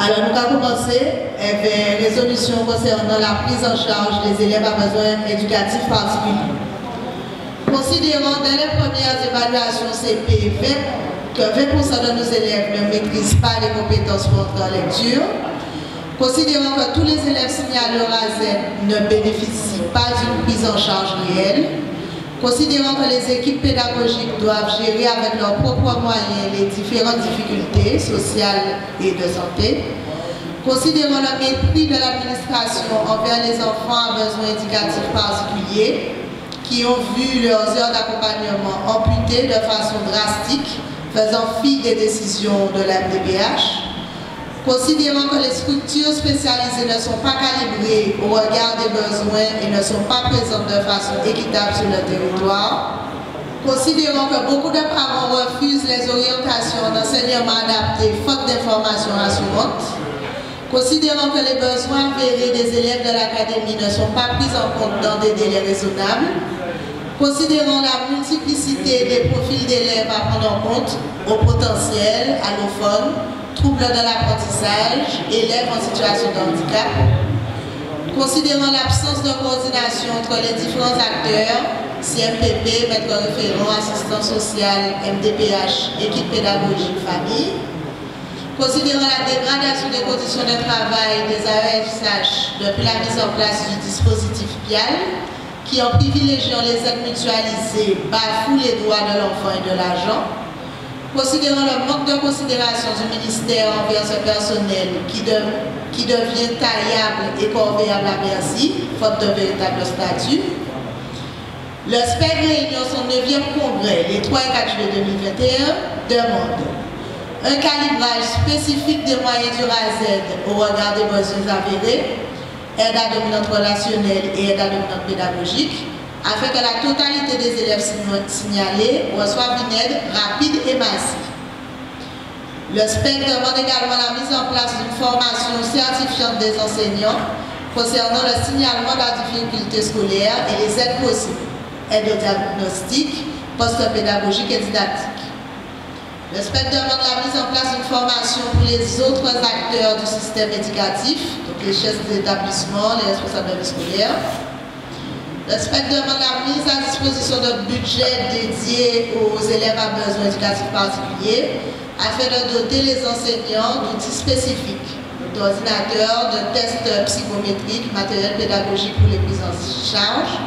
Alors, nous allons commencer avec une résolution concernant la prise en charge des élèves à besoins éducatifs particuliers. Considérant dans les premières évaluations CP que 20% de nos élèves ne maîtrisent pas les compétences fortes en lecture, considérant que tous les élèves signalés au RASEN ne bénéficient pas d'une prise en charge réelle, considérant que les équipes pédagogiques doivent gérer avec leurs propres moyens les différentes difficultés sociales et de santé, considérant le mépris de l'administration envers les enfants à besoins éducatifs particuliers qui ont vu leurs heures d'accompagnement amputées de façon drastique, faisant fi des décisions de la MDPH, considérant que les structures spécialisées ne sont pas calibrées au regard des besoins et ne sont pas présentes de façon équitable sur le territoire, considérant que beaucoup de parents refusent les orientations d'enseignement adapté faute d'informations rassurantes, considérant que les besoins avérés des élèves de l'académie ne sont pas pris en compte dans des délais raisonnables, considérant la multiplicité des profils d'élèves à prendre en compte au potentiel, allophone, troubles de l'apprentissage, élèves en situation de handicap, considérant l'absence de coordination entre les différents acteurs, CMPP, maître référent, assistant social, MDPH, équipe pédagogique, famille, considérant la dégradation des conditions de travail des AESH depuis la mise en place du dispositif PIAL, qui en privilégiant les aides mutualisées bafoue les droits de l'enfant et de l'agent, considérant le manque de considération du ministère envers ce personnel qui devient taillable et corvéable à merci, faute de véritable statut. Le SPEC réunion son 9e congrès, les 3 et 4 juillet 2021, demande un calibrage spécifique des moyens du RASEN au regard des besoins avérés, aide à dominante relationnelle et aide à dominante pédagogique, afin que la totalité des élèves signalés reçoivent une aide rapide et massive. Le SPEC demande également la mise en place d'une formation certifiante des enseignants concernant le signalement de la difficulté scolaire et les aides possibles, aide au diagnostic, poste pédagogique et didactique. Le SPEC demande la mise en place d'une formation pour les autres acteurs du système éducatif, donc les chefs d'établissement, les responsables de vie scolaire. Le SPEC demande la mise à disposition d'un budget dédié aux élèves à besoins éducatifs particuliers afin de doter les enseignants d'outils spécifiques, d'ordinateurs, de tests psychométriques, matériel pédagogique pour les prises en charge.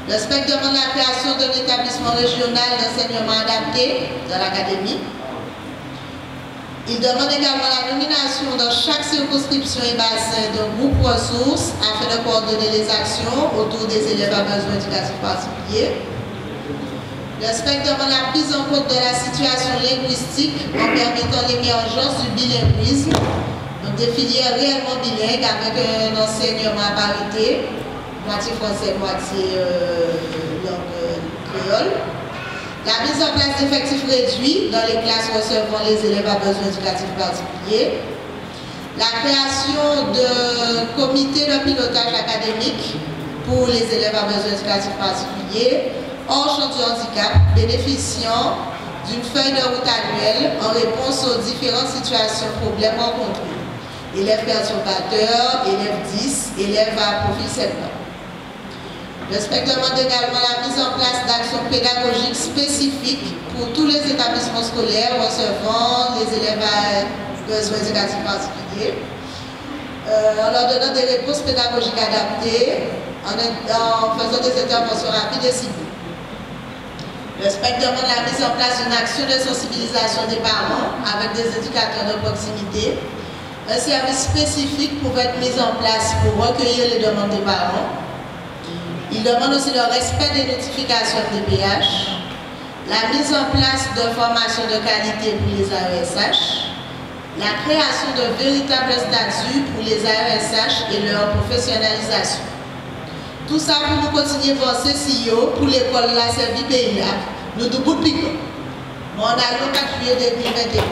Le SPEC demande la création d'un établissement régional d'enseignement adapté dans l'académie. Il demande également la nomination dans chaque circonscription et bassin d'un groupe ressources afin de coordonner les actions autour des élèves à besoins éducatifs particuliers. Le SPEC demande la prise en compte de la situation linguistique en permettant l'émergence du bilinguisme, donc des filières réellement bilingues avec un enseignement à parité, moitié français, moitié langue créole. La mise en place d'effectifs réduits dans les classes recevant les élèves à besoins éducatifs particuliers. La création de comités de pilotage académique pour les élèves à besoins éducatifs particuliers hors champ du handicap, bénéficiant d'une feuille de route annuelle en réponse aux différentes situations, problèmes rencontrés. Élèves perturbateurs, élèves 10, élèves à profil 7 ans. Le SPEC demande également la mise en place d'actions pédagogiques spécifiques pour tous les établissements scolaires recevant les élèves à besoins éducatifs particuliers, en leur donnant des réponses pédagogiques adaptées, en faisant des interventions rapides et ciblées. Le SPEC demande la mise en place d'une action de sensibilisation des parents avec des éducateurs de proximité. Un service spécifique pourrait être mis en place pour recueillir les demandes des parents. Il demande aussi le respect des notifications MDPH, la mise en place de formations de qualité pour les AESH, la création de véritables statuts pour les AESH et leur professionnalisation. Tout ça pour nous continuer à avancer pour l'école La Servie Pays là. Nous devons piquer. On a le 4 juillet 2021.